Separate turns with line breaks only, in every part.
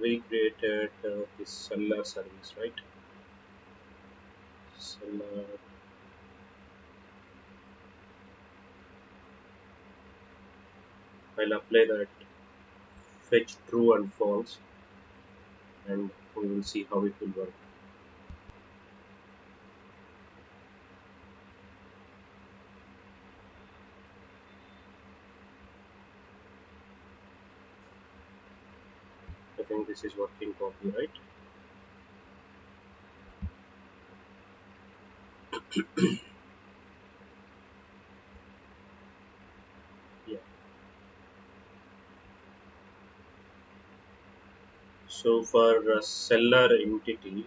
we created this seller service, right? Seller, I'll apply that fetch true and false, and we will see how it will work. I think this is working copy, right? Yeah. So for a seller entity,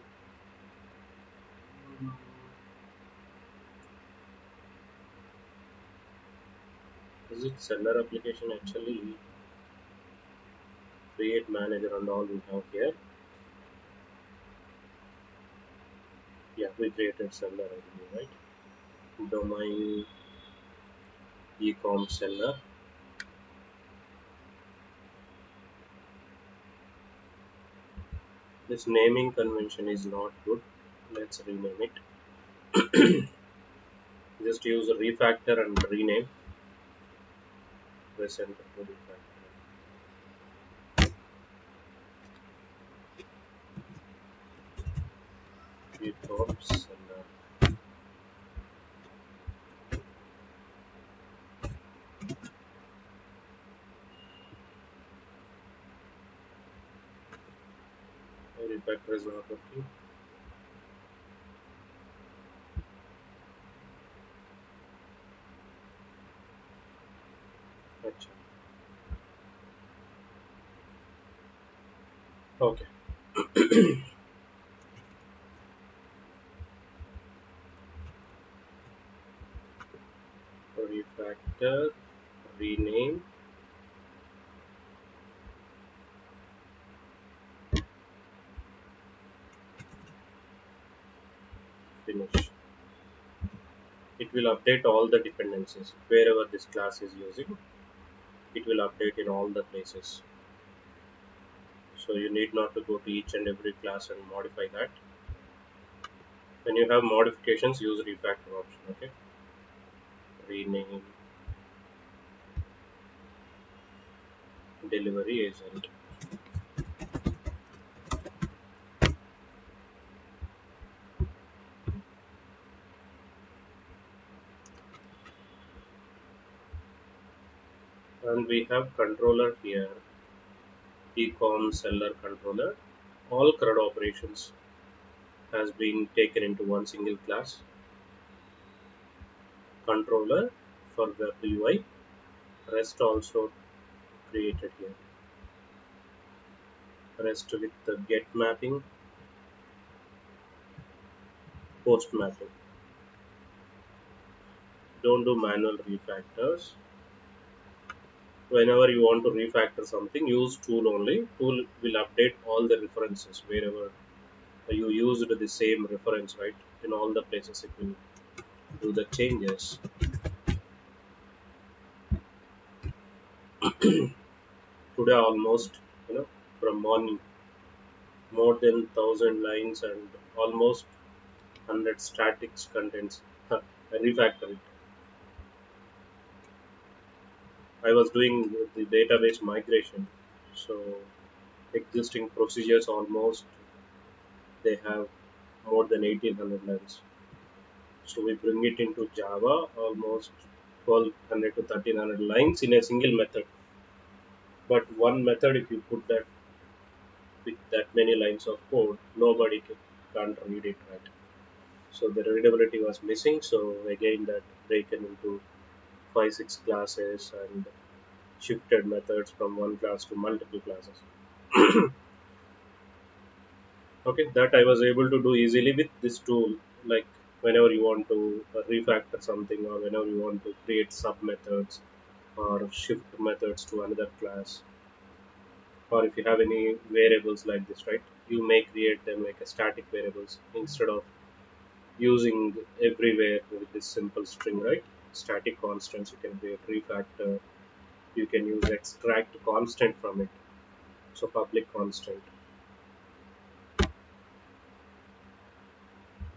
is it seller application actually create manager and all we have here? Yeah, we created seller ID, right? Domain ecom seller. This naming convention is not good. Let's rename it. Just use a refactor and rename. Press enter to refactor. Ecom seller. Refactor is not working. Acha. Okay. Refactor, rename, finish. It will update all the dependencies wherever this class is using. It will update in all the places. So you need not to go to each and every class and modify that. When you have modifications, use refactor option. Okay. Rename delivery agent. And we have controller here, ecom seller controller. All CRUD operations has been taken into one single class. Controller for web UI. Rest also created here. Rest with the get mapping, post mapping. Don't do manual refactors. Whenever you want to refactor something, use tool only. Tool will update all the references wherever you used the same reference, right? In all the places it will do the changes. Today almost, you know, from morning, more than 1,000 lines and almost 100 statics contents. I refactor it. I was doing the database migration, so existing procedures almost they have more than 1,800 lines. So we bring it into Java, almost 1,200 to 1,300 lines in a single method. But one method, if you put that with that many lines of code, nobody can't read it right. So the readability was missing. So again, that breaken into 5, 6 classes and shifted methods from one class to multiple classes. Okay, that I was able to do easily with this tool. Like whenever you want to refactor something, or whenever you want to create sub methods or shift methods to another class, or if you have any variables like this, right? You may create them like a static variables instead of using everywhere with this simple string, right? Static constants you can create refactor. You can use extract constant from it. So public constant.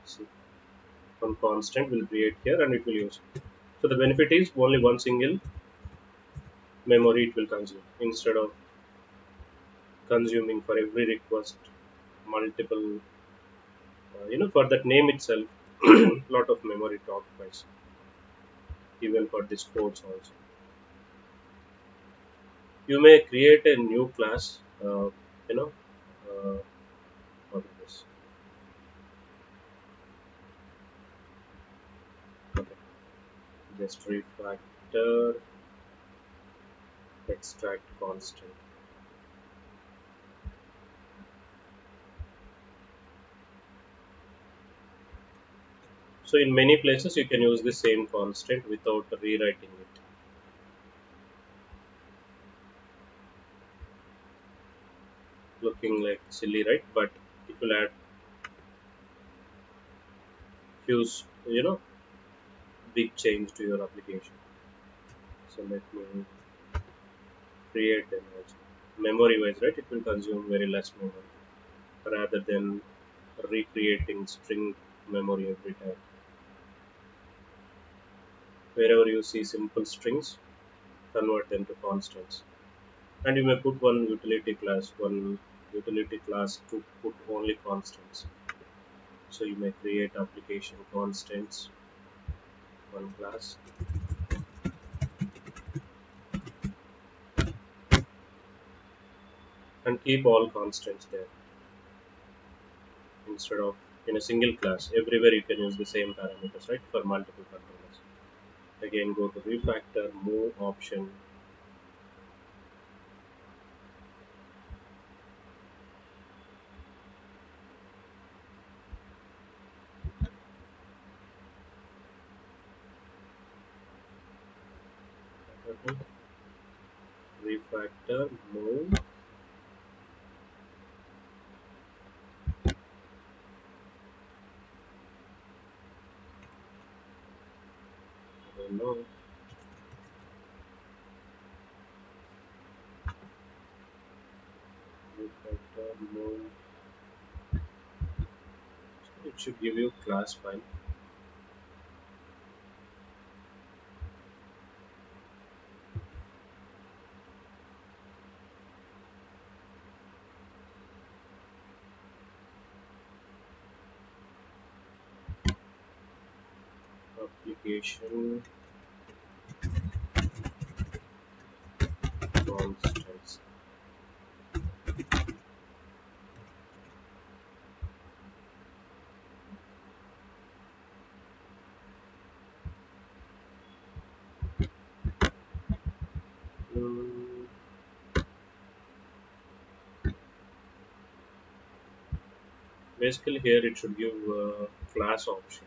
See, one constant will create here and it will use. So the benefit is only one single memory it will consume instead of consuming for every request multiple. For that name itself, lot of memory it occupies, even for this codes also. You may create a new class. You know, uh, what is this? Okay, just refactor, extract constant. So in many places you can use the same constant without rewriting it. Looking like silly, right? But it will add huge, big change to your application. So let me create them also. Memory wise, right? It will consume very less memory rather than recreating string memory every time. Wherever you see simple strings, convert them to constants. And you may put one utility class to put only constants. So you may create application constants, one class, and keep all constants there instead of in a single class. Everywhere you can use the same parameters, right, for multiple controllers. Again, go to refactor, move option, refactor, move. I don't know. Refactor, move. It should give you class file. Application constants. Mm, Basically, here it should give class option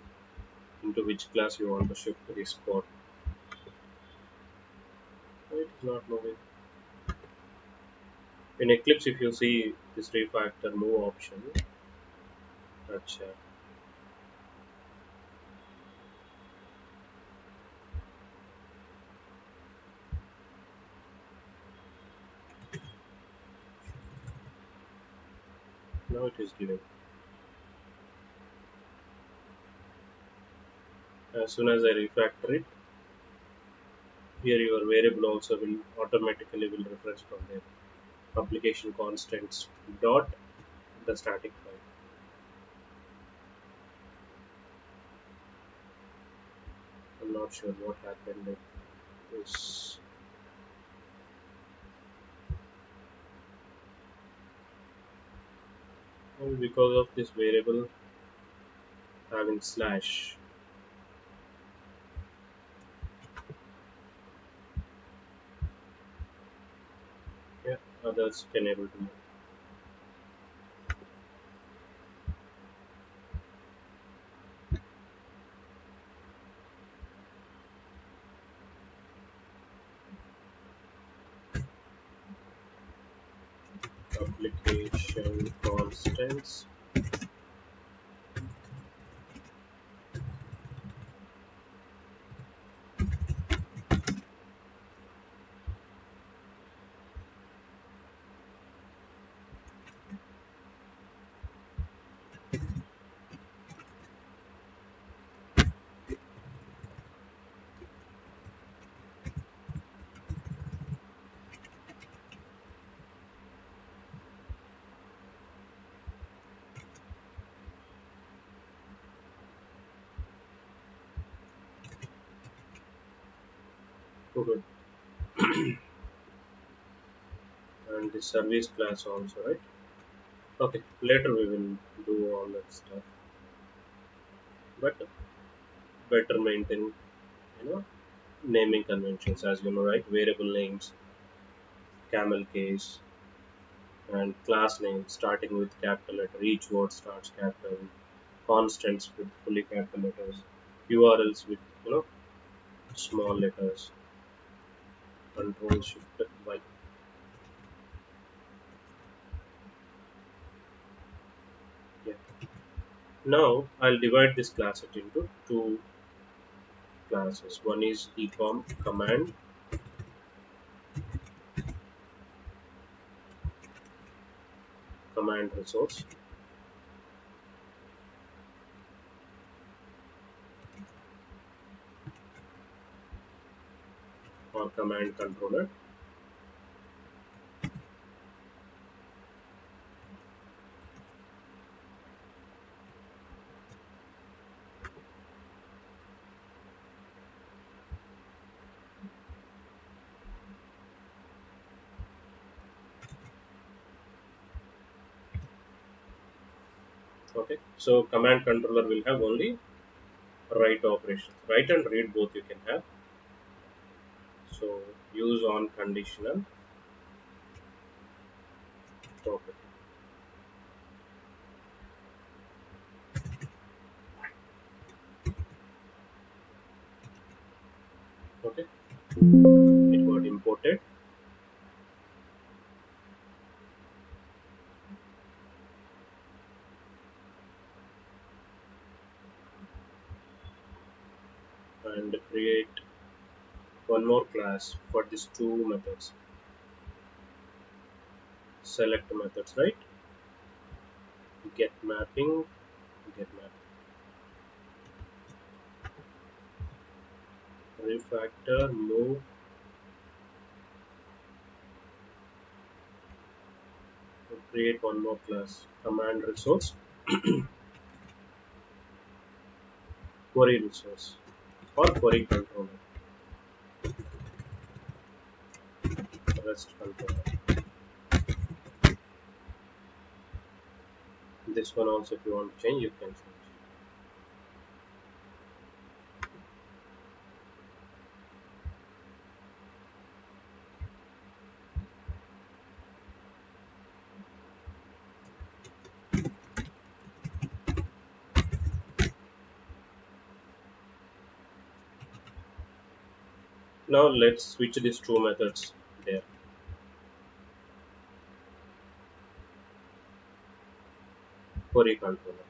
into which class you want to shift this code. It is not moving. In Eclipse, if you see this refactor move option, that's now it is giving. As soon as I refactor it, here your variable also will automatically will reference from there. Application constants dot the static file. I'm not sure what happened with this. Maybe because of this variable having slash. Yeah, others can able to move. Application constants. Good. And the service class also, right? Okay, later we will do all that stuff, but better maintain, you know, naming conventions, as you know, right? Variable names, camel case, and class names starting with capital letter. Each word starts capital. Constants with fully capital letters. URLs with, you know, small letters. Control Shift Y. Yeah. Now I'll divide this class into two classes. One is ecom command resource, or command controller. Okay. So command controller will have only write operations. Write and read both you can have. So use on conditional. Okay. Okay. It got imported and create one more class for these two methods. Select methods, right? Get mapping, get mapping. Refactor, move, create one more class. Command resource, query resource, or query controller, REST controller. This one also, if you want to change, you can change. Now let's switch these two methods there. Query controller.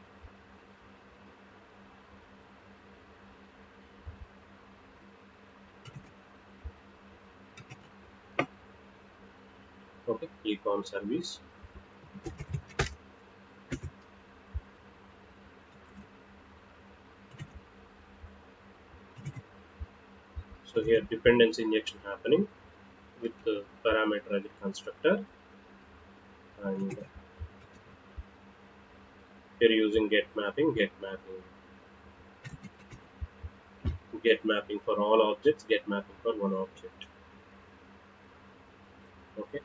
Okay, ecom service. So here dependency injection happening with the parameter constructor, and here using get mapping for all objects, get mapping for one object. Okay,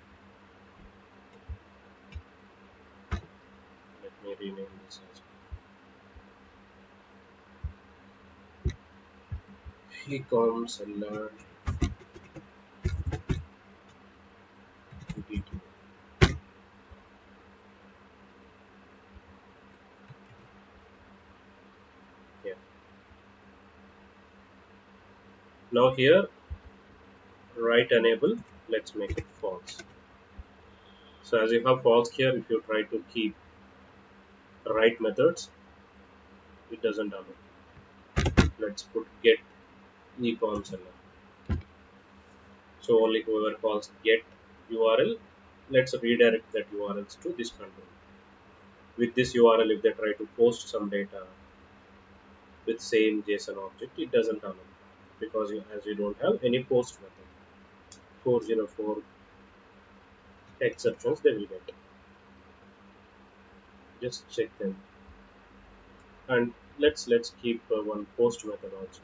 let me rename this as ecom seller DT. Yeah. Now here write enable. Let's make it false. So as you have false here, if you try to keep write methods, it doesn't allow. Let's put get ecom seller. So only whoever calls get URL, let's redirect that URLs to this control. With this URL, if they try to post some data with same JSON object, it doesn't allow because as you don't have any post method. 404 exceptions they will get. Just check them, and let's keep one post method also.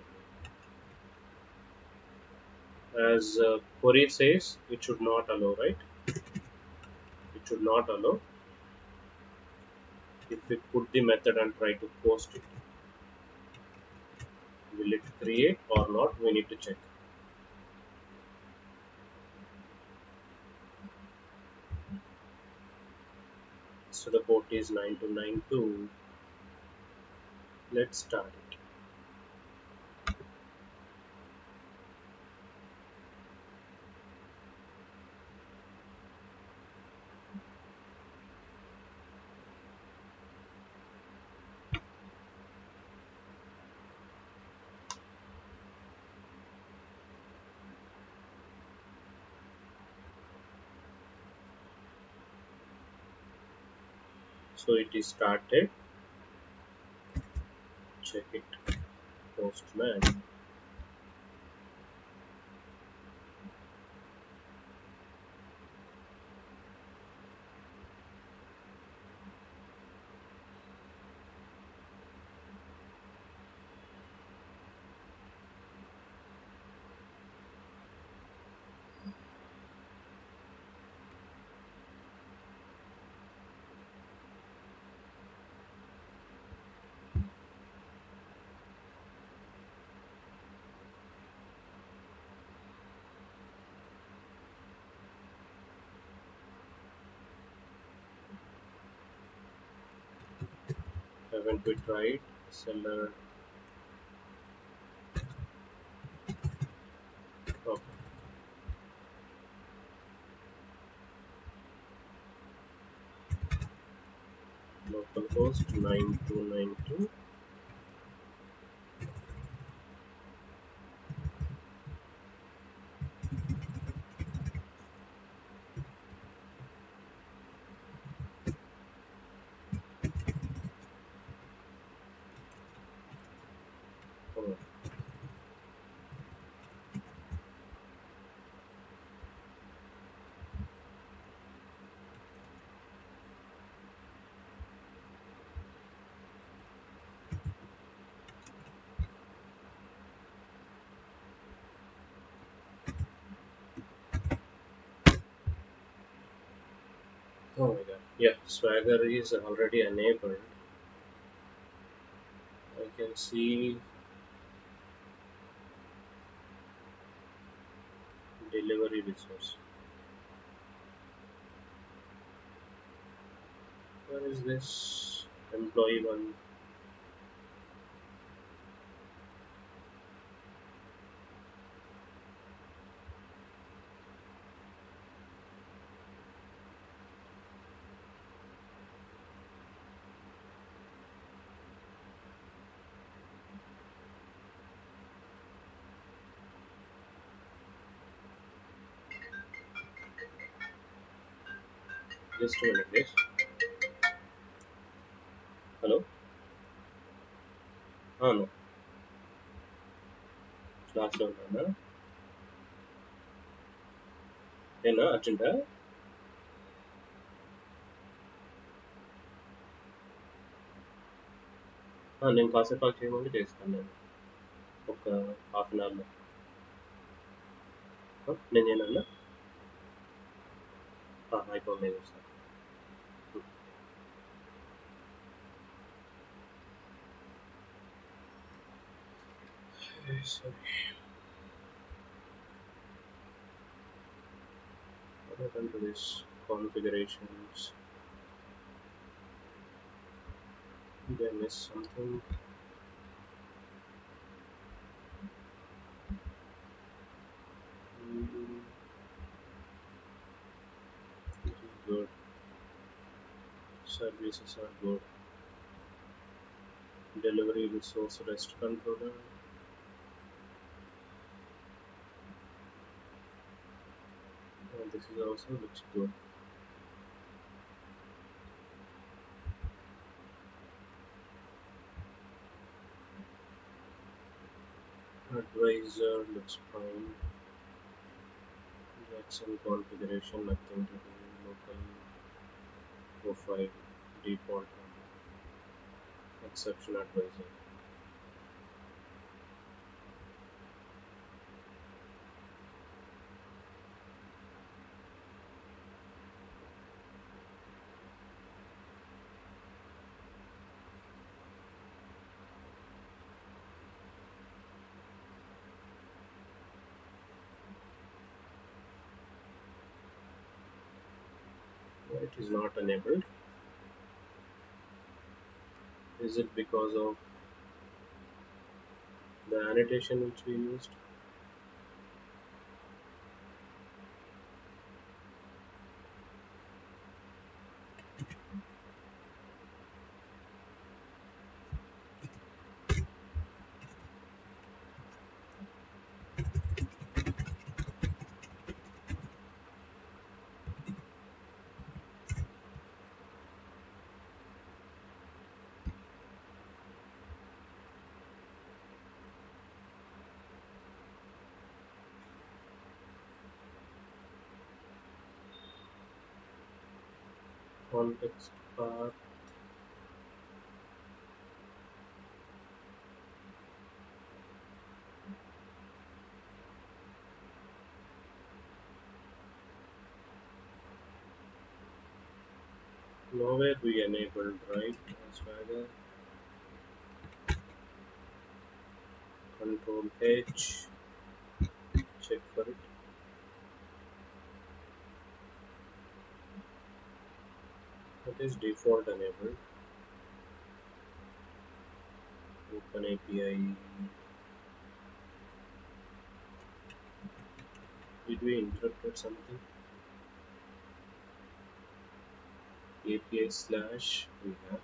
As query says, it should not allow, right? It should not allow. If we put the method and try to post it, will it create or not? We need to check. So the port is 9292. Let's start it. So it is started. Check it. Postman. Haven't we tried? Seller. Okay. Localhost 9292. Oh, oh my god. Yeah, Swagger is already enabled. I can see delivery resource. Where is this employee one? Just a minute, please. Hello? No. Class లో ఉన్నానా? ఏనా అర్జెంటా? నేను కాసేపు ఆగి చేయమంటే చేస్తాను నేను. ఒక హాఫ్ అన్ అవర్లో. నేను చేయనన్నా? అయిపోయింది నేను చేస్తాను. Sorry. What happened to this configurations? Did I miss something? Mm, this is good. Services are good. Delivery resource rest controller. This is also looks good. Advisor looks fine. Jackson configuration, nothing to do. Local profile, default, exception advisor. It is not enabled. Is it because of the annotation which we used? Context path. Nowhere we enabled, right? Swagger. Control H. Check for it. It is default enabled. Open API. Did we interrupt something? API slash we have.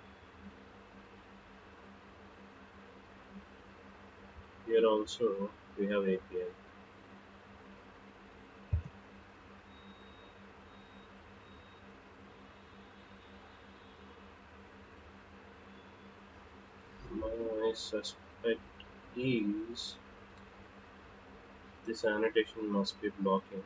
Here also we have API. My suspect is this annotation must be blocking.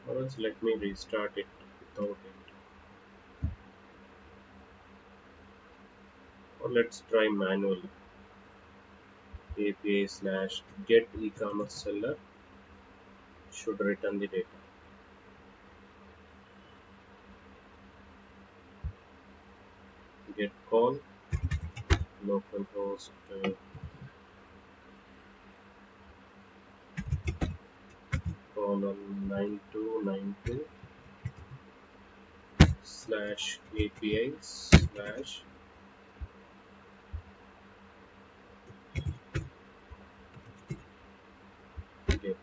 Or else let me restart it without it. Or let's try manually. API slash get e-commerce seller should return the data. Get call localhost colon 9292 slash API slash get.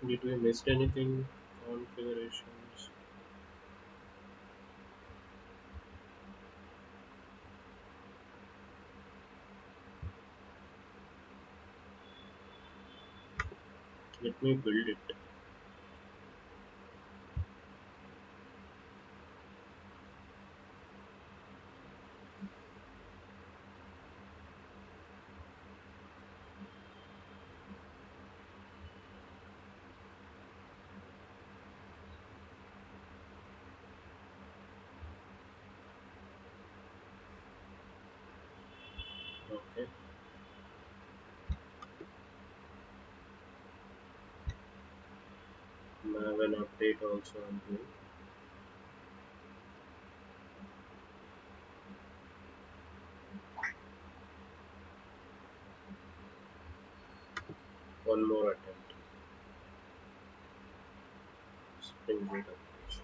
Did we miss anything? Configurations. Let me build it. Okay. Have an update also I'm doing. One more attempt. Spring Boot application.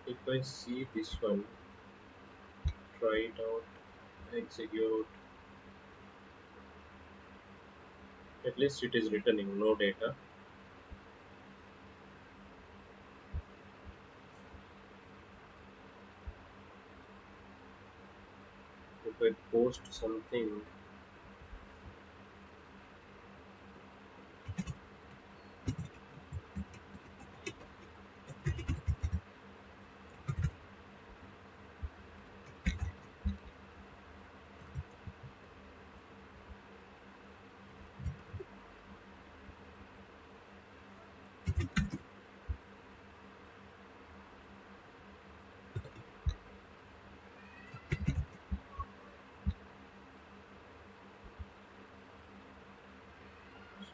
If I see this one, try it out, execute, at least it is returning no data. If I post something,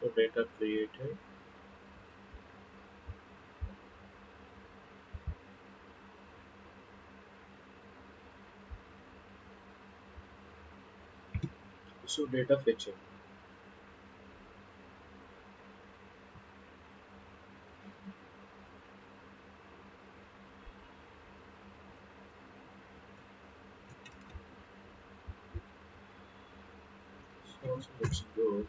so data created, so data fetching. So let's go.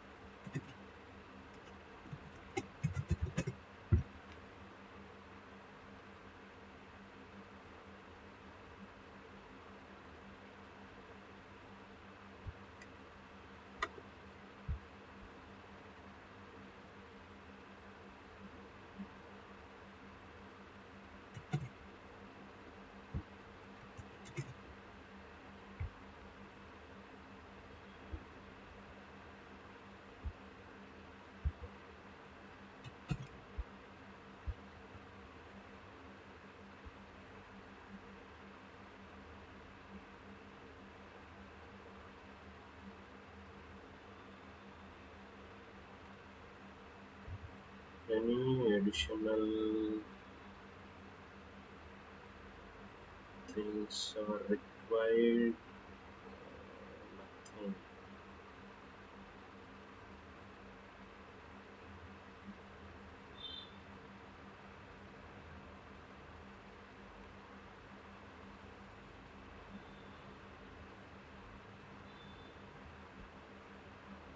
Any additional things are required? Nothing.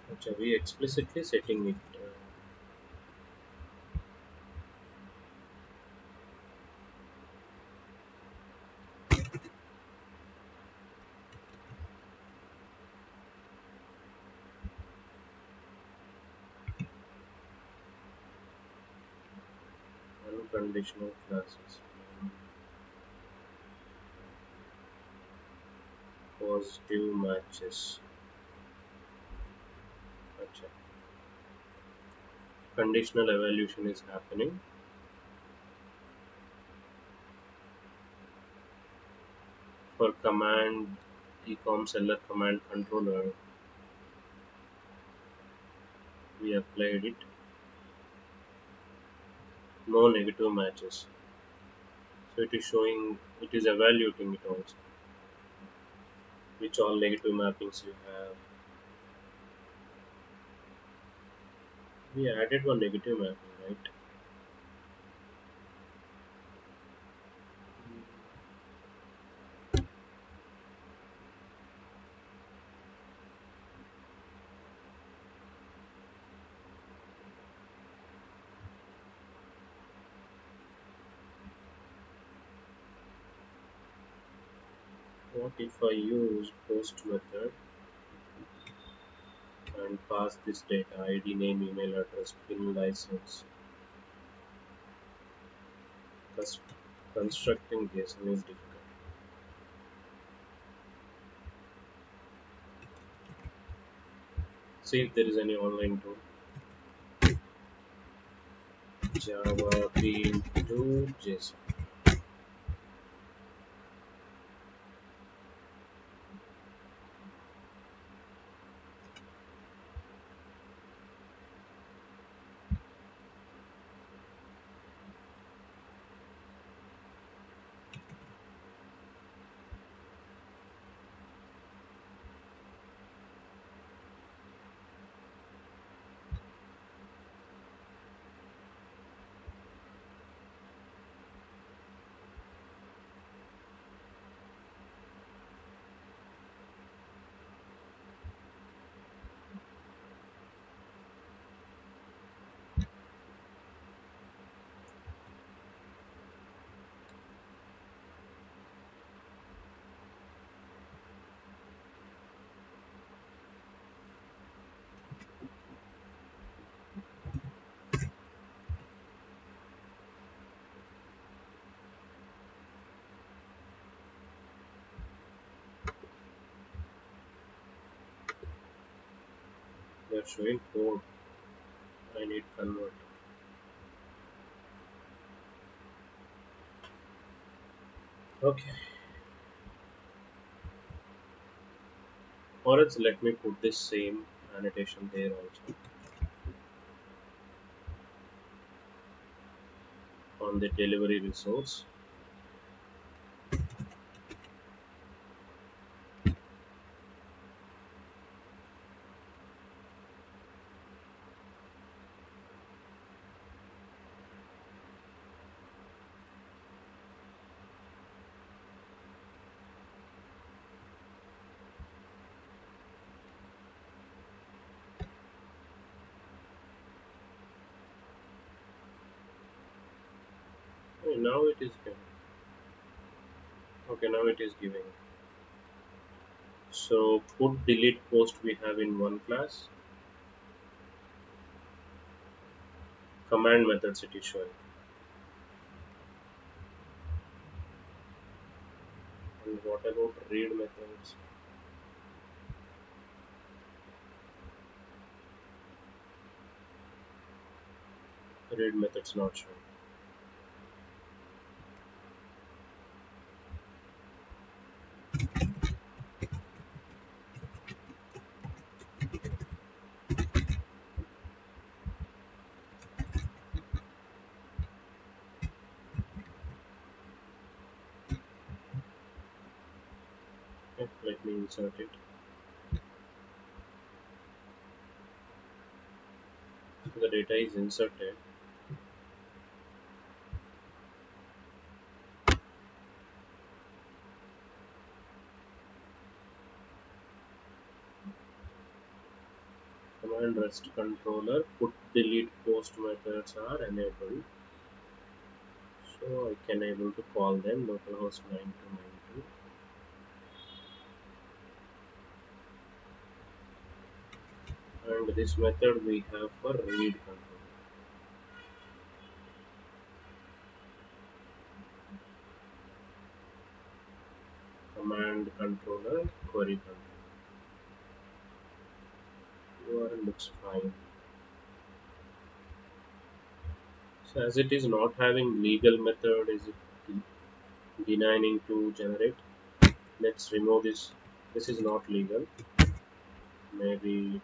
Which are we explicitly setting it? Unconditional classes. Positive matches. Acha. Conditional evaluation is happening. For command ecom seller command controller, we applied it. No negative matches. So it is showing, it is evaluating it also. Which all negative mappings you have. We added one negative mapping, right? What if I use post method and pass this data ID, name, email address, PIN, license? Thus, constructing JSON is difficult. See if there is any online tool. Java bean to JSON. showing code. I need convert. Okay. Or else let me put this same annotation there also on the delivery resource. Okay, now it is giving. Okay, now it is giving. So put delete post we have in one class. Command methods it is showing. And what about read methods? Read methods not showing. Okay, let me insert it. The data is inserted. Command rest controller put delete post methods are enabled. So I can able to call them localhost 9292, and this method we have for read control. Command controller query control. URL looks fine. So as it is not having legal method, is it denying to generate? Let's remove this. This is not legal. Maybe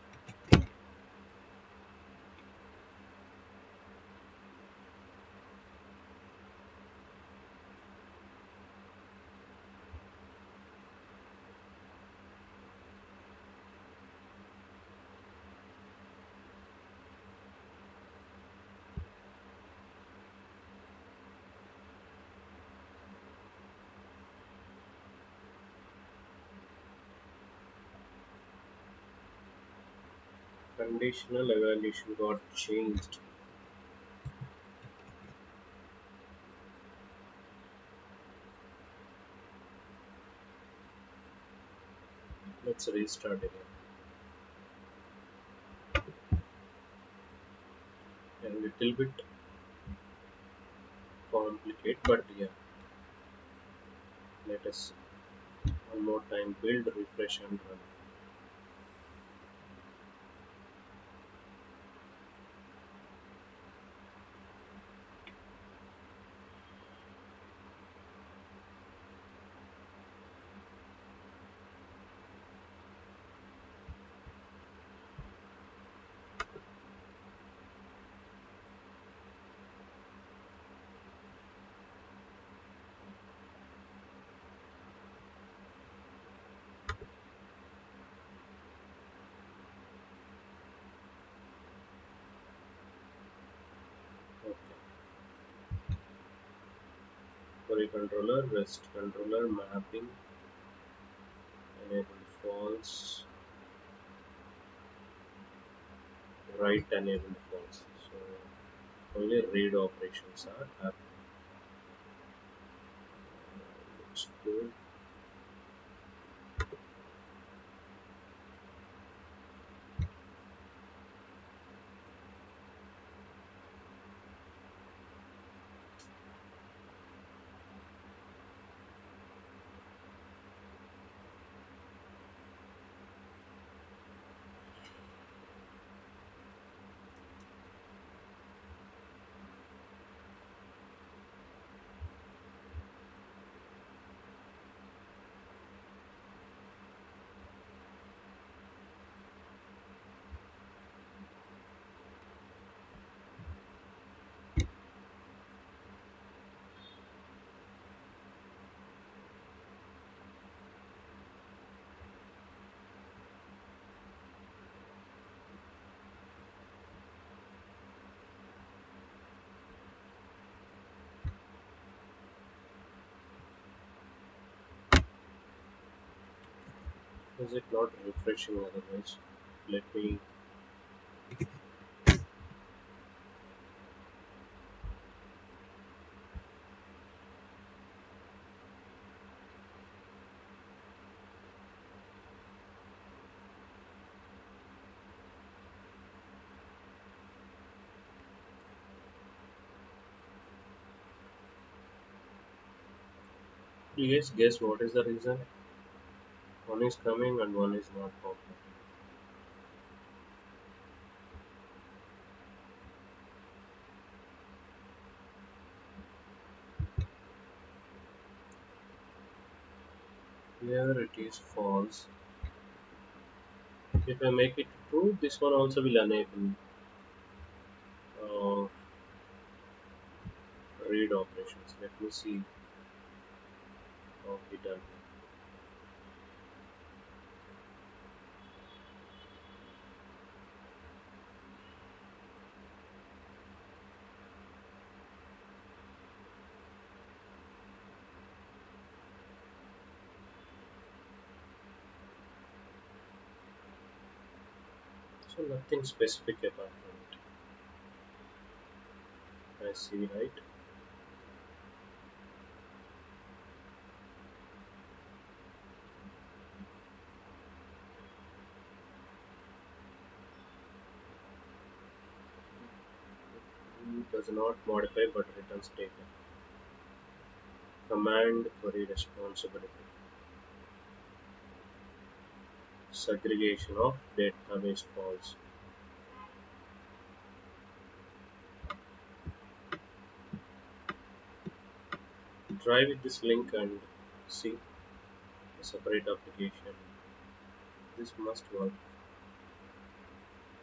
conditional evaluation got changed. Let's restart again. A little bit complicated, but yeah. Let us one more time build, refresh, and run. Okay. Query controller, rest controller, mapping, enable false, write enable false. So only read operations are happening. Looks good. Is it not refreshing otherwise? Let me. Do you guys guess what is the reason? One is coming and one is not popping. Here it is false. If I make it true, this one also will enable uh, read operations. Let me see how it done. So nothing specific apart from it. I see, right? It does not modify but returns data. Command query responsibility. Segregation of database calls. Try with this link and see a separate application. This must work.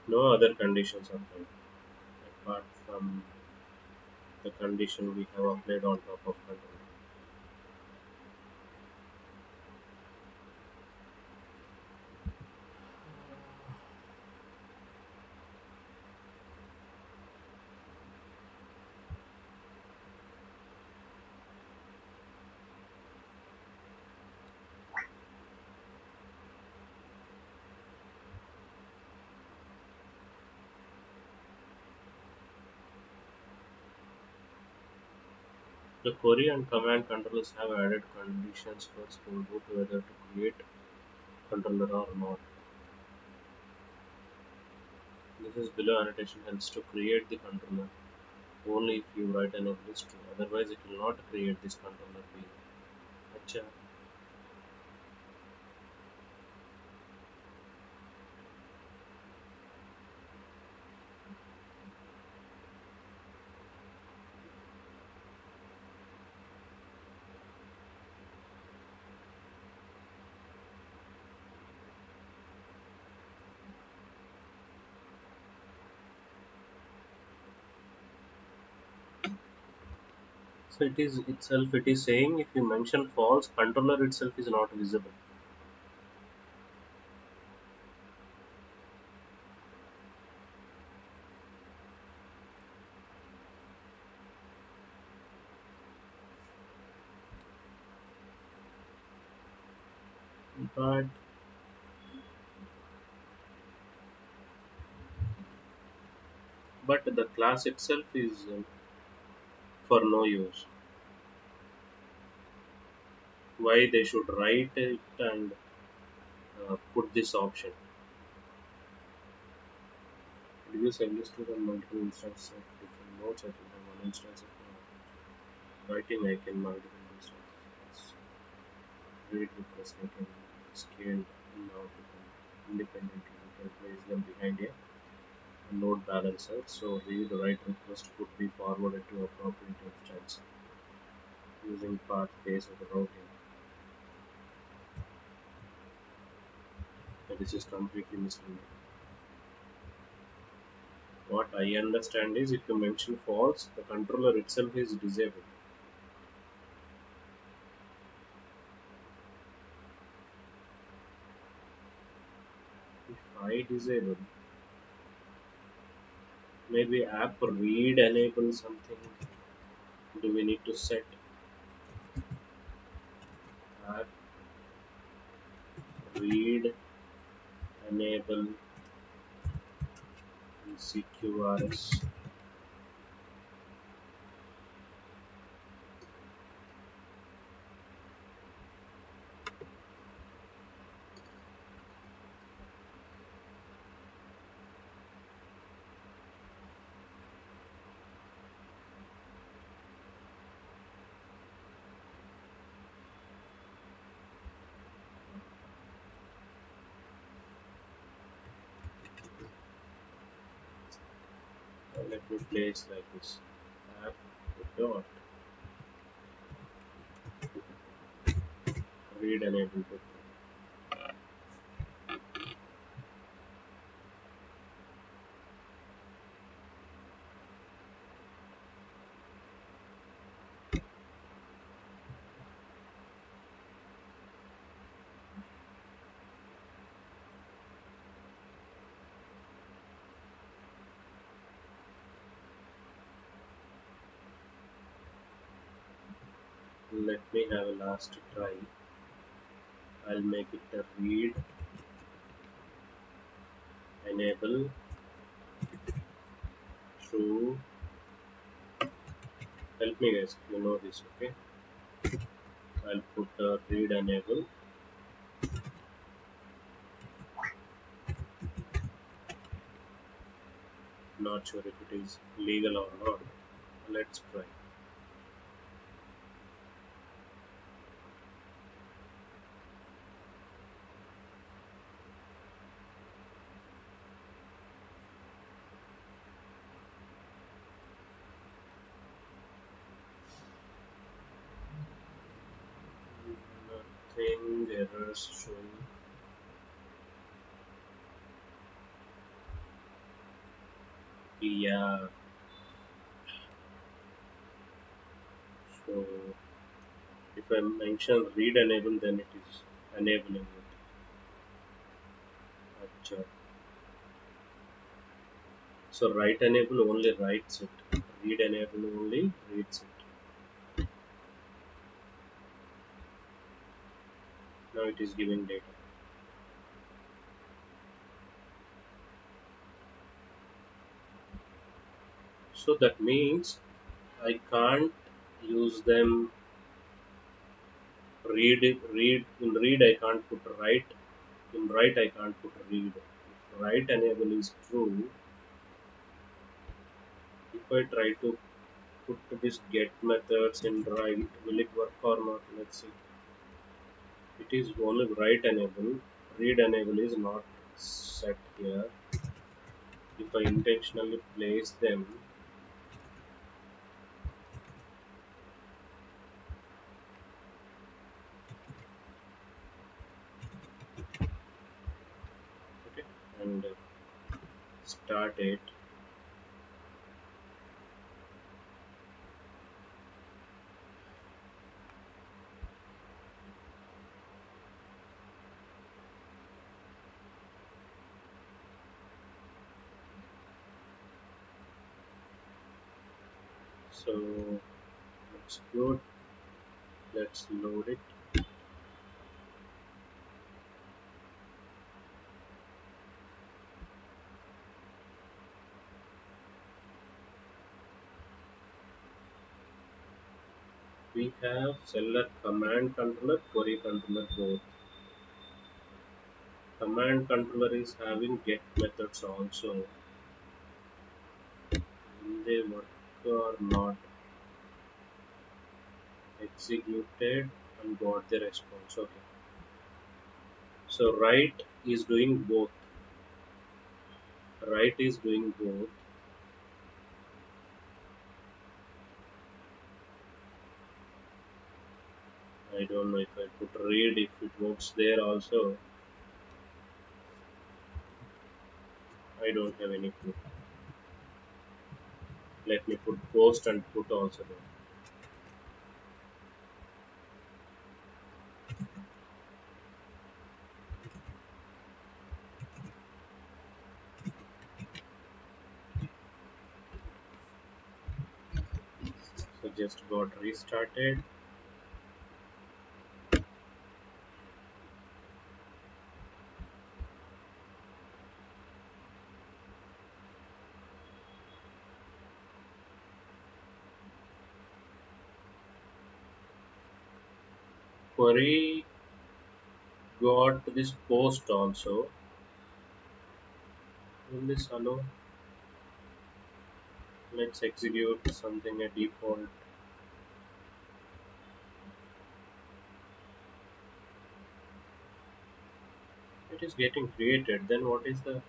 No other conditions applied apart from the condition we have applied on top of control. The query and command controllers have added conditions first to input whether to create controller or not. This is below annotation helps to create the controller only if you write an list true. Otherwise, it will not create this controller for you. Acha. So it is itself. It is saying if you mention false, controller itself is not visible. But the class itself is for no use. Why they should write it and put this option? It gives a list to run multiple instances of different nodes. I can have one instance of writing. I can multiple instances. Read request. I can scale multiple independently. I can place them behind a load balancer. So read write request could be forwarded to appropriate instance using path based routing. This is completely misleading. What I understand is if you mention false, the controller itself is disabled. If I disable, maybe app read enable something. Do we need to set app read enable CQRS. Let me place like this. App dot read enable. Let me have a last try. I'll make it a read enable through. Help me guys, you know this, okay? I'll put read enable. Not sure if it is legal or not. Let's try. Nothing errors showing. Yeah. So if I mention read enable, then it is enabling it. Acha. So write enable only writes it. Read enable only reads it. Now it is giving data. So that means I can't use them. Read in read I can't put write. In write I can't put read. If write enable is true, if I try to put this get methods in write, will it work or not? Let's see. It is only write enable. Read enable is not set here. If I intentionally place them, okay, and start it. So looks good. Let's load it. We have seller command controller, query controller both. Command controller is having get methods also. Will they work or not? Executed and got the response. Okay. So write is doing both. Write is doing both. I don't know if I put read if it works there also. I don't have any clue. Let me put post and put also there. So just got restarted. Query got this post also. Will this allow? Let's execute something a default. It is getting created. Then what is the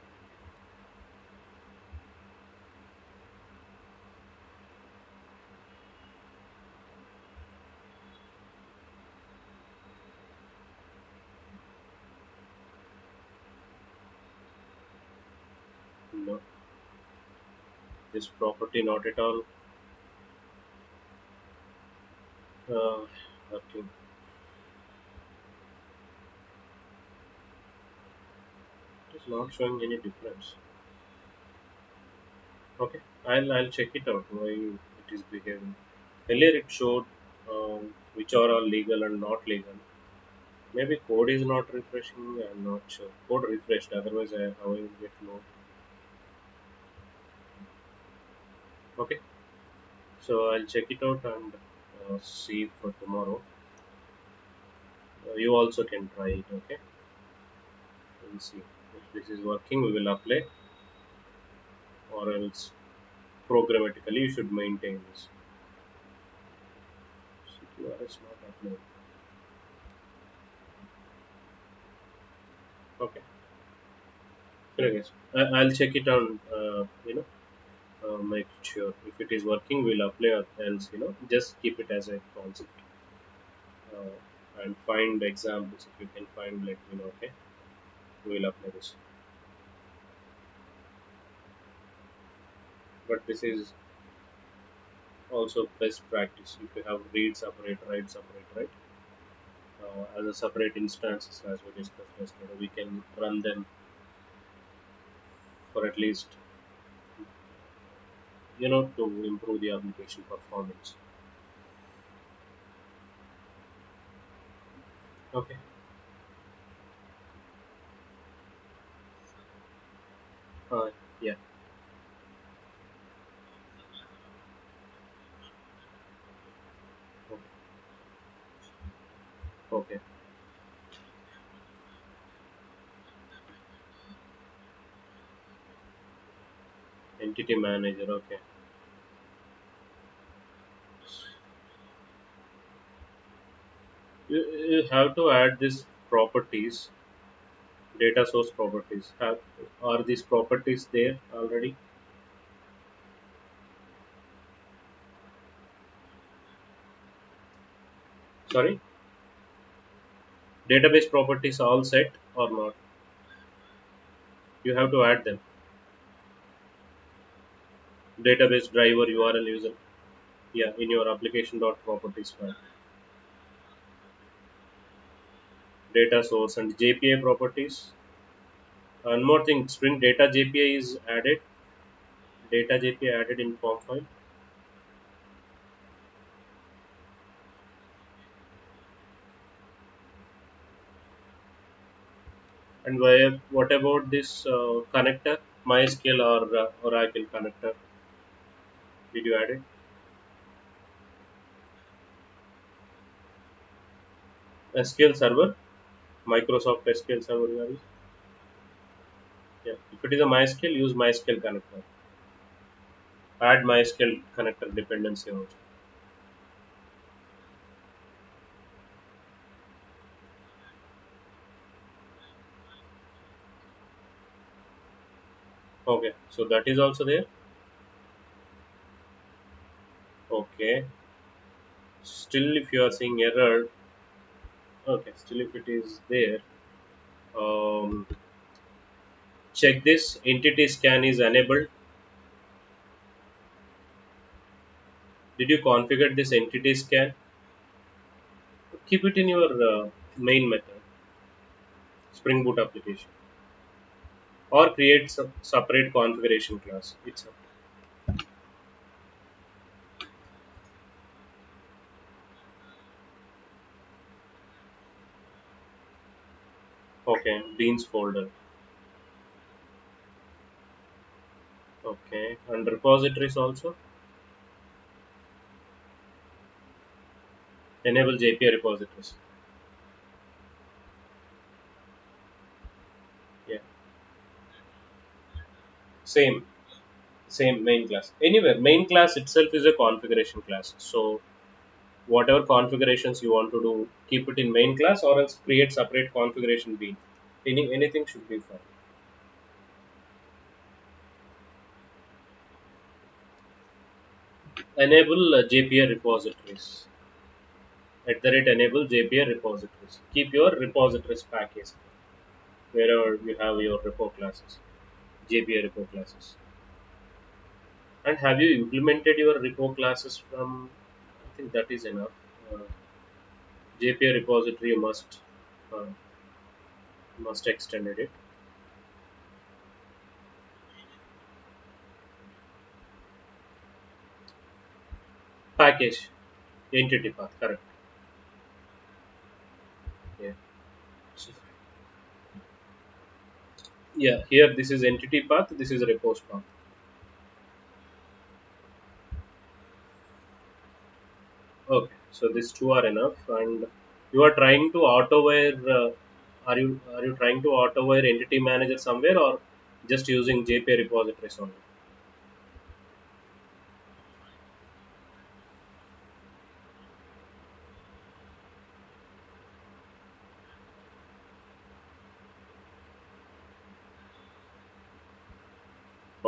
no, this property not at all working. It is not showing any difference. Okay, I'll check it out why it is behaving. Earlier it showed which are all legal and not legal. Maybe code is not refreshing. I'm not sure. Code refreshed. Otherwise, how I will get low. Okay, so I'll check it out and see for tomorrow. You also can try it. Okay, we'll see if this is working. We will apply, or else programmatically you should maintain this. CQRS not applied. Okay. Anyways, I'll check it out. Make sure if it is working, we'll apply. Or else, just keep it as a concept and find examples. If you can find, let me know. Okay, we'll apply this. But this is also best practice. If you have read separate, write separate, right? As a separate instances, as we discussed yesterday, we can run them for at least to improve the application performance. Okay. Uh, yeah. Okay. Okay. Entity manager. Okay. You have to add these properties, data source properties. Are these properties there already? Sorry, database properties all set or not? You have to add them. Database driver URL user. Yeah, in your application dot properties file. Data source and JPA properties. One more thing, Spring Data JPA is added. Data JPA added in form file. And what about this connector, MySQL or Oracle connector? Did you add it? SQL Server, Microsoft SQL Server. You are using? Yeah. If it is a MySQL, use MySQL connector. Add MySQL connector dependency also. Okay, so that is also there. Okay. Still, if you are seeing error, okay. Still, if it is there, um, check this entity scan is enabled. Did you configure this entity scan? Keep it in your main method, Spring Boot application, or create separate configuration class. It's okay. Beans folder. Okay, and repositories also enable JPA repositories. Same, same main class. Anyway, main class itself is a configuration class. So whatever configurations you want to do, keep it in main class or else create separate configuration bean. Anything should be fine. Enable JPA repositories. At the rate enable JPA repositories. Keep your repositories package wherever you have your repo classes, JPA repo classes. And have you implemented your repo classes from? I think that is enough. Uh, JPA repository uh, must extended it. Package entity path, correct. Yeah. So, yeah. Here this is entity path. This is repos path. Okay. So these two are enough, and you are trying to auto-wire. Are you trying to auto-wire entity manager somewhere, or just using JPA repositories only?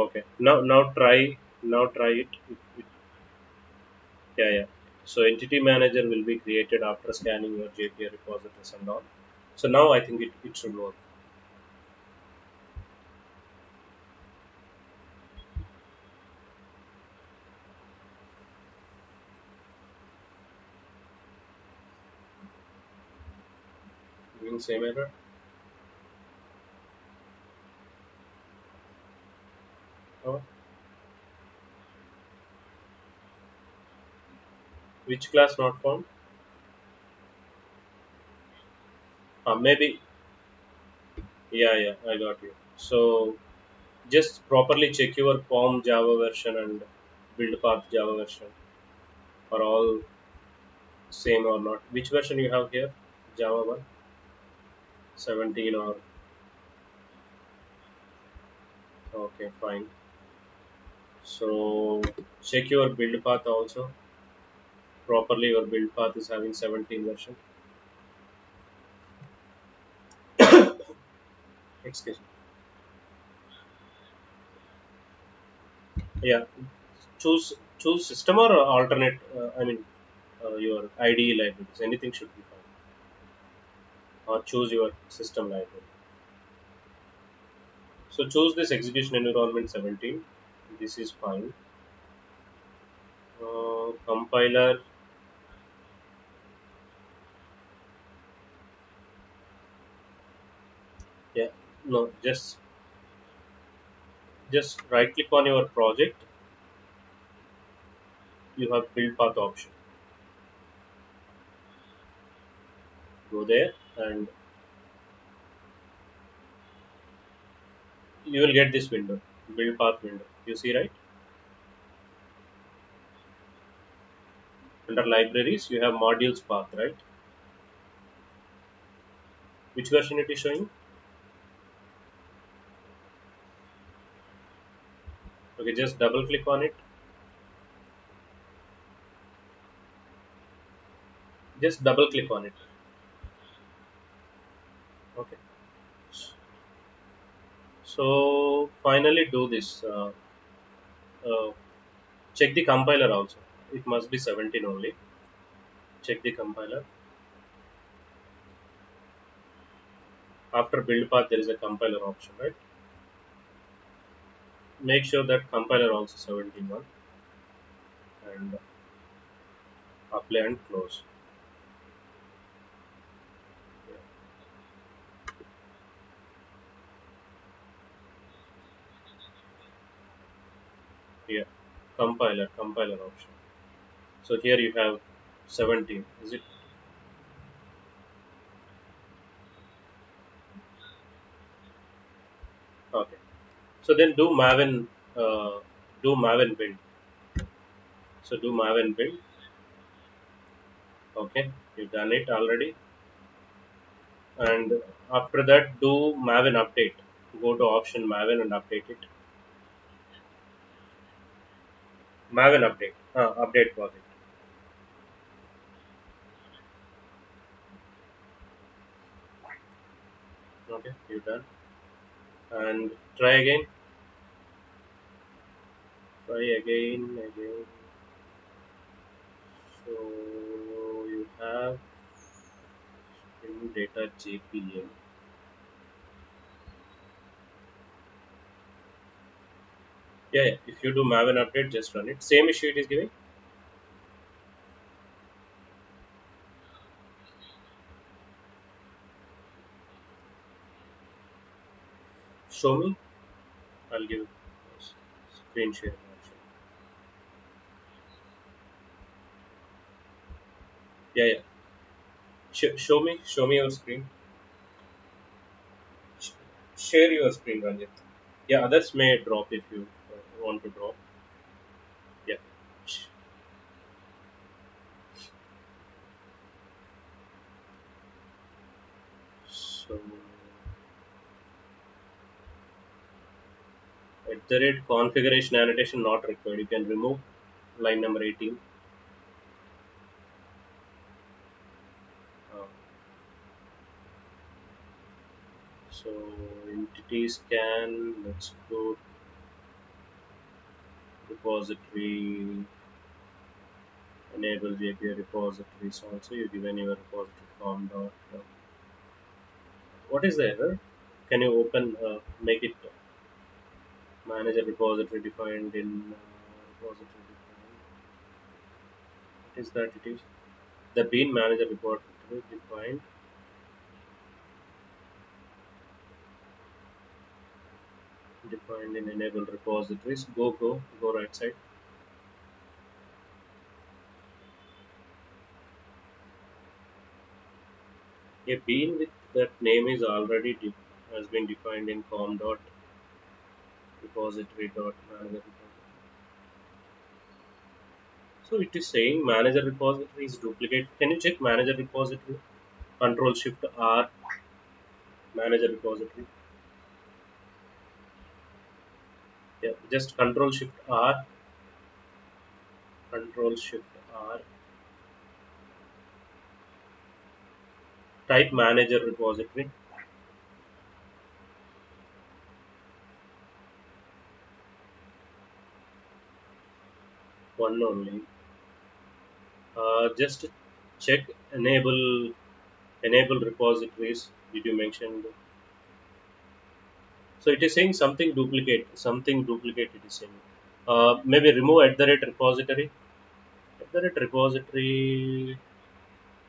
Okay. Now try it. Yeah, yeah. So entity manager will be created after scanning your JPA repositories and all. So now I think it should work. Giving same error. Oh, which class not found? Maybe. Yeah, yeah. I got you. So just properly check your POM Java version and build path Java version are all same or not. Which version you have here? Java 1, 17 or okay, fine. So check your build path also. Properly your build path is having 17 version. Excuse me. Yeah. Choose system or alternate. I mean your IDE libraries. Anything should be fine. Or choose your system library. So choose this execution environment 17. This is fine. Compiler. Yeah. No. Just right click on your project. You have build path option. Go there and you will get this window. Build path window. You see right? Under libraries you have modules path, right? Which version it is showing? Okay, just double click on it. Just double click on it. Okay. So finally do this. Uh, check the compiler also. It must be 17 only. Check the compiler. After build path there is a compiler option, right? Make sure that compiler also 17 one and apply and close. Here, compiler option. So here you have 17. Is it okay? So then do Maven build. So do Maven build. Okay, you've done it already. And after that, do Maven update. Go to option Maven and update it. Maven update. Update project. Okay, you done. And try again. Try again. So you have Spring Data JPL. Yeah, if you do Maven update, just run it. Same issue it is giving. Show me. I'll give screen share option. Yeah. Show me your screen. Sh- Share your screen, Ranjit. Yeah, others may drop if you want to drop. Yeah. Sh- So at the rate configuration annotation not required. You can remove line number 18. Uh, so entity scan. Let's go repository. Enable JPA repositories also. You given your repository form dot. What is the error? Can you open? Make it manager repository defined in repository defined. What is that? It is the bean manager repository defined in enable repositories. Go right side. A bean with that name is already has been defined in com dot repository dot manager repository. So it is saying manager repository is duplicate. Can you check manager repository? Control Shift R manager repository. Yeah, just Control Shift R, Control Shift R. Type manager repository. One only. Just check enable repositories. Did you mention? So it is saying something duplicate. It is saying. Maybe remove at the rate repository. At the rate repository.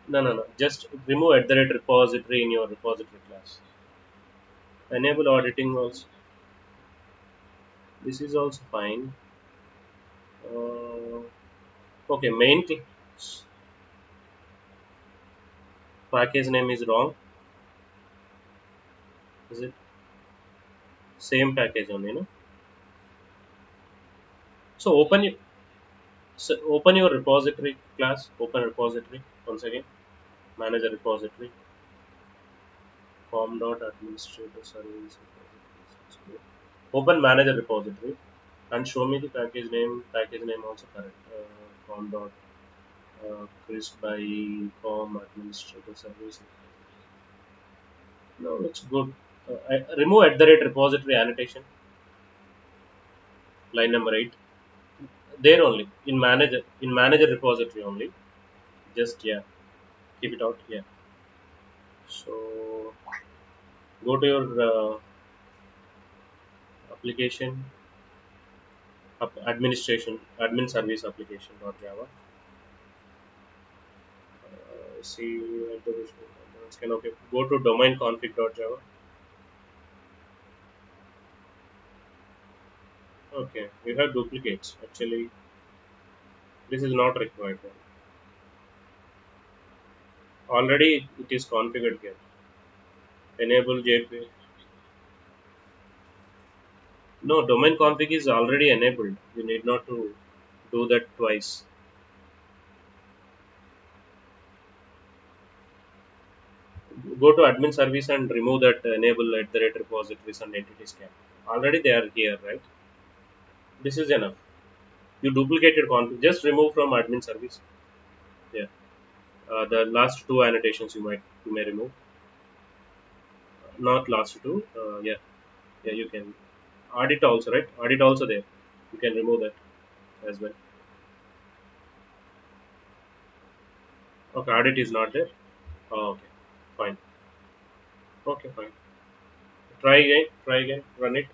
No. Just remove at the rate repository in your repository class. Enable auditing also. This is also fine. Uh, okay, package name is wrong. Is it same package only? No. So open your repository class. Open repository once again. Manage a repository. Com dot administrator service. Repositories. Open manager repository and show me the package name. Package name also correct. Com dot Chris by com administrator service. No, it's good. Remove at the rate repository annotation. Line number 8. There only in manager repository only. Just yeah, keep it out. Yeah. So go to your application administration admin service application dot java. See can okay. Go to domain config dot java. Okay, we have duplicates. Actually, this is not required. Already it is configured here. Enable JP. No, domain config is already enabled. You need not to do that twice. Go to admin service and remove that enable at the rate repositories and entity scan. Already they are here, right? This is enough. You duplicated config. Just remove from admin service. Yeah. The last two annotations you may remove. Not last two. Yeah. Yeah. You can audit also, right? Audit also there. You can remove that as well. Okay. Audit is not there. Oh, okay. Fine. Okay. Fine. Try again. Try again. Run it.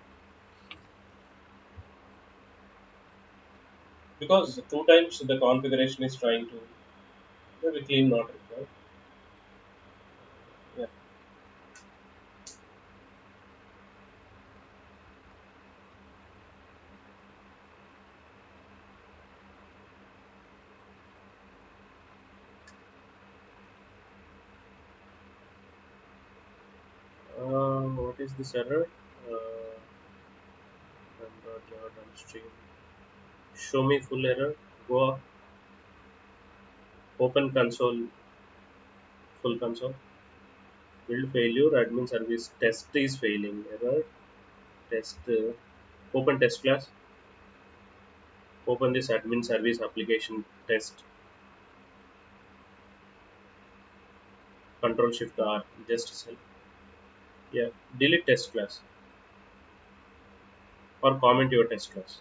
Because two times the configuration is trying to maybe clean not required. Yeah. What is this error? Java downstream. Show me full error. Go up. Open console. Full console. Build failure. Admin service test is failing. Error. Test. Open test class. Open this admin service application test. Control Shift R. Just select. Yeah. Delete test class or comment your test class.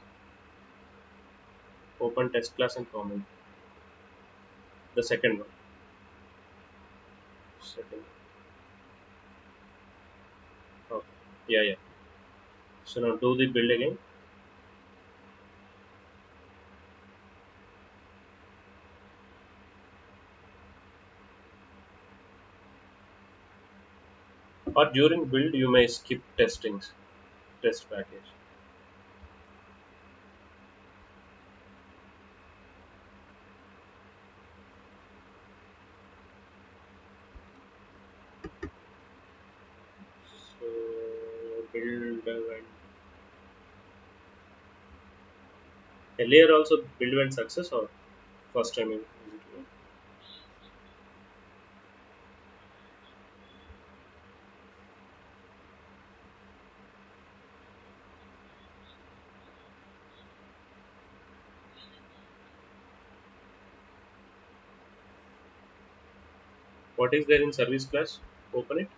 Open test class and comment the second one. Second. Okay. Yeah. Yeah. So now do the build again. Or during build you may skip testings. Test package. So build and earlier also build went success or first time is it? What is there in service class? Open it.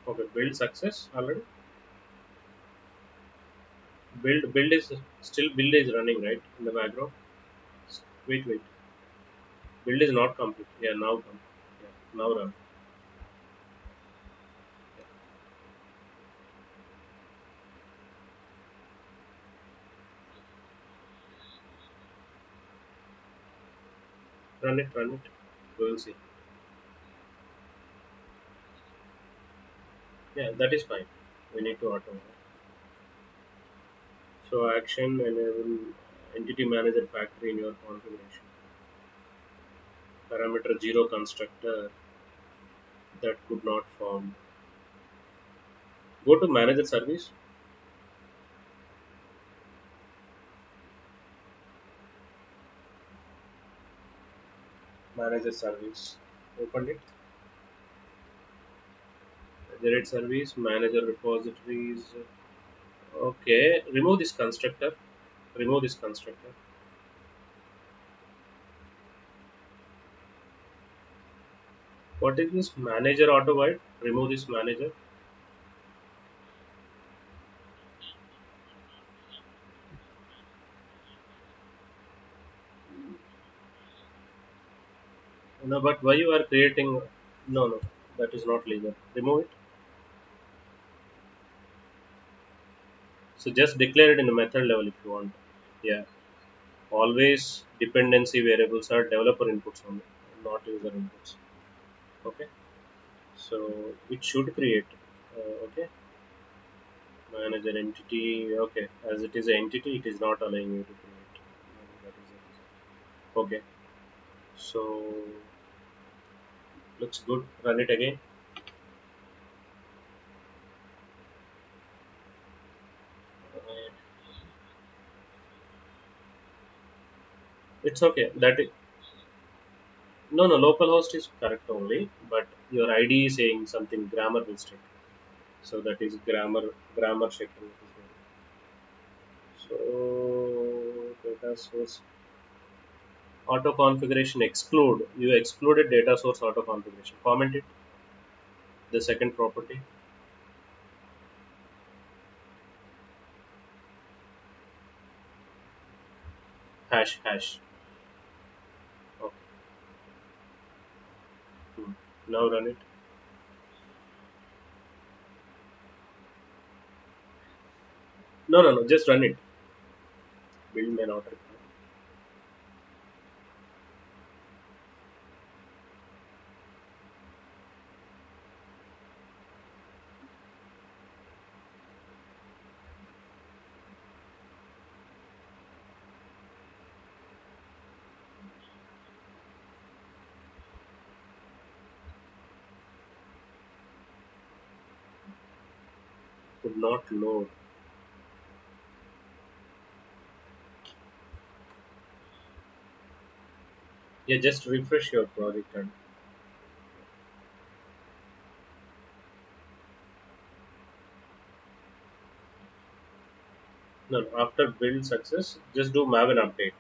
Okay, build success already. Build is still build is running right in the background. Wait. Build is not complete. Yeah, now come. Yeah, now run. Run it, run it. We will see. Yeah, that is fine. We need to auto. So action enable entity manager factory in your configuration. Parameter 0 constructor that could not form. Go to manager service. Manager service. Open it. Generate service. Manager repositories. Okay. Remove this constructor. Remove this constructor. What is this manager auto wide? Remove this manager. No, but why you are creating? No, that is not legal. Remove it. So just declare it in the method level if you want. Yeah. Always dependency variables are developer inputs only, not user inputs. Okay. So it should create. Okay. Manager entity. Okay. As it is an entity, it is not allowing you to create. That is it. Okay. So looks good. Run it again. Uh, it's okay. No, localhost is correct only, but your ID is saying something grammar mistake. So that is grammar checking. So data source auto configuration exclude. You excluded data source auto configuration. Comment it. The second property hash. Okay. Hmm. Now run it. No. Just run it. Build may not require. Could not load. Yeah, just refresh your project and no. After build success, just do Maven update.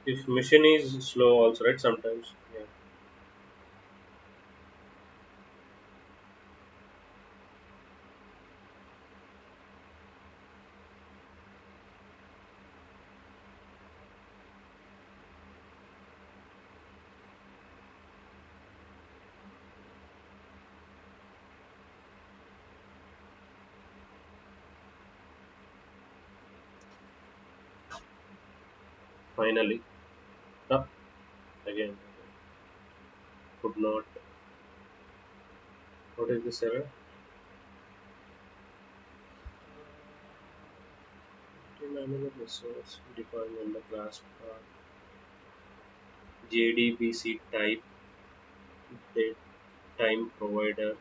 If machine is slow, also right sometimes. Yeah. Finally, ah, again could not. What is this error? Manager resource defined in the class JDBC type date time provider.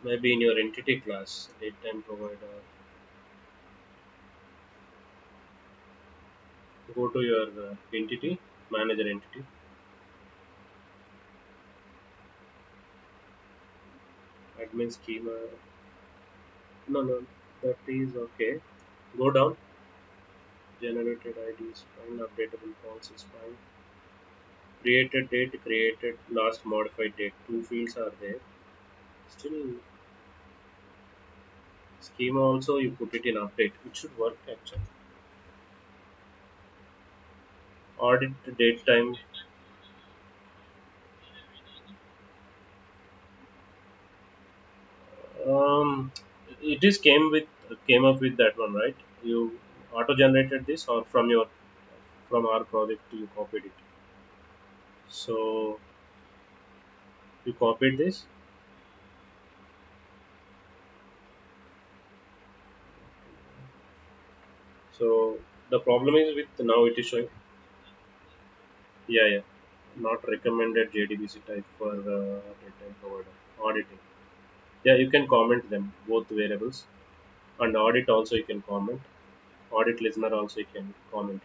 Maybe in your entity class, date time provider. Go to your entity manager entity. Admin schema. No. That is okay. Go down. Generated IDs fine. Updatable policies fine. Created date, created last modified date. Two fields are there. Still, schema also you put it in update. It should work actually. Audit date time. Um, it is came up with that one, right? You auto generated this or from our project you copied it. So you copied this. So the problem is with now it is showing. Yeah. Not recommended JDBC type for date time provider auditing. Yeah, you can comment them both variables and audit also you can comment. Audit listener also you can comment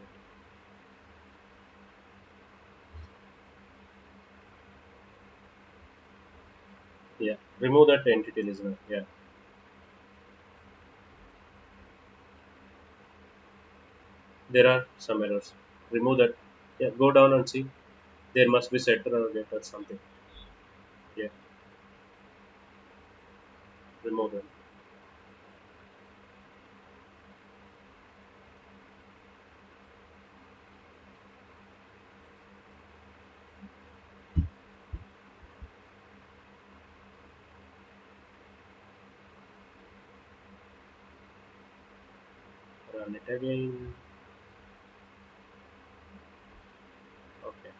it. Yeah, remove that entity listener. Yeah, there are some errors. Remove that. Yeah, go down and see. There must be setter or data something. Yeah, remove them. Run it again. Okay.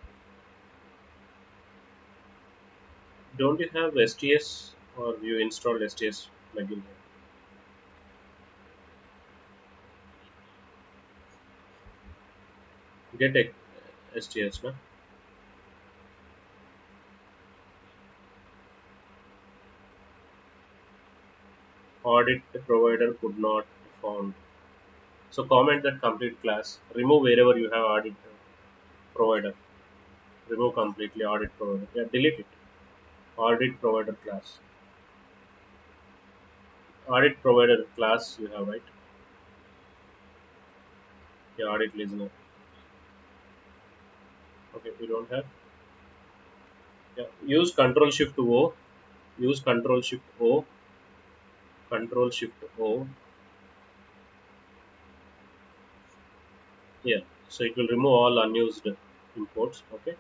Don't you have STS or you installed STS plugin here? Get a STS, no? Audit provider could not found. So comment that complete class. Remove wherever you have audit provider. Remove completely audit provider. Yeah, delete it. Audit provider class. Audit provider class you have, right? Yeah, audit listener. Okay, you don't have. Yeah, use Control Shift O. Use Control Shift O. Control Shift O. Yeah, so it will remove all unused imports. Okay.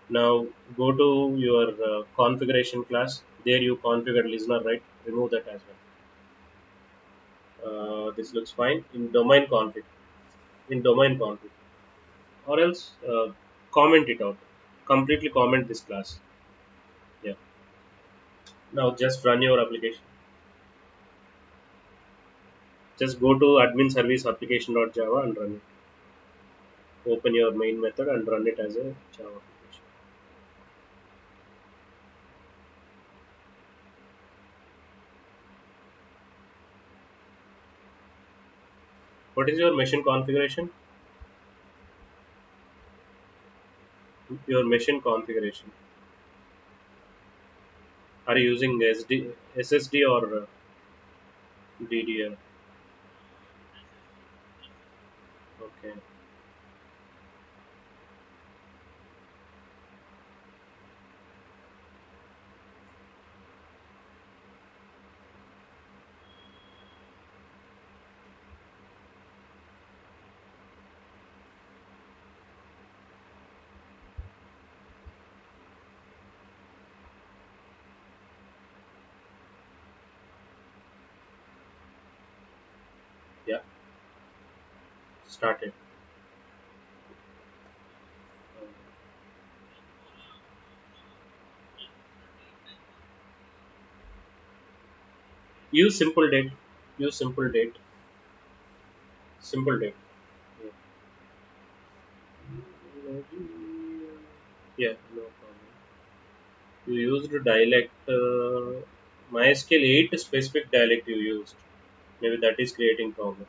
Now go to your configuration class. There you configure listener, right? Remove that as well. This looks fine in domain config. In domain config, or else comment it out. Completely comment this class. Yeah. Now just run your application. Just go to admin service application.java and run it. Open your main method and run it as a Java application. What is your machine configuration? Your machine configuration. Are you using SSD or DDR? Okay. Yeah. Started. Use simple date. Use simple date. Simple date. Yeah. Yeah, no problem. You used dialect. MySQL 8 specific dialect you used. Maybe that is creating problem.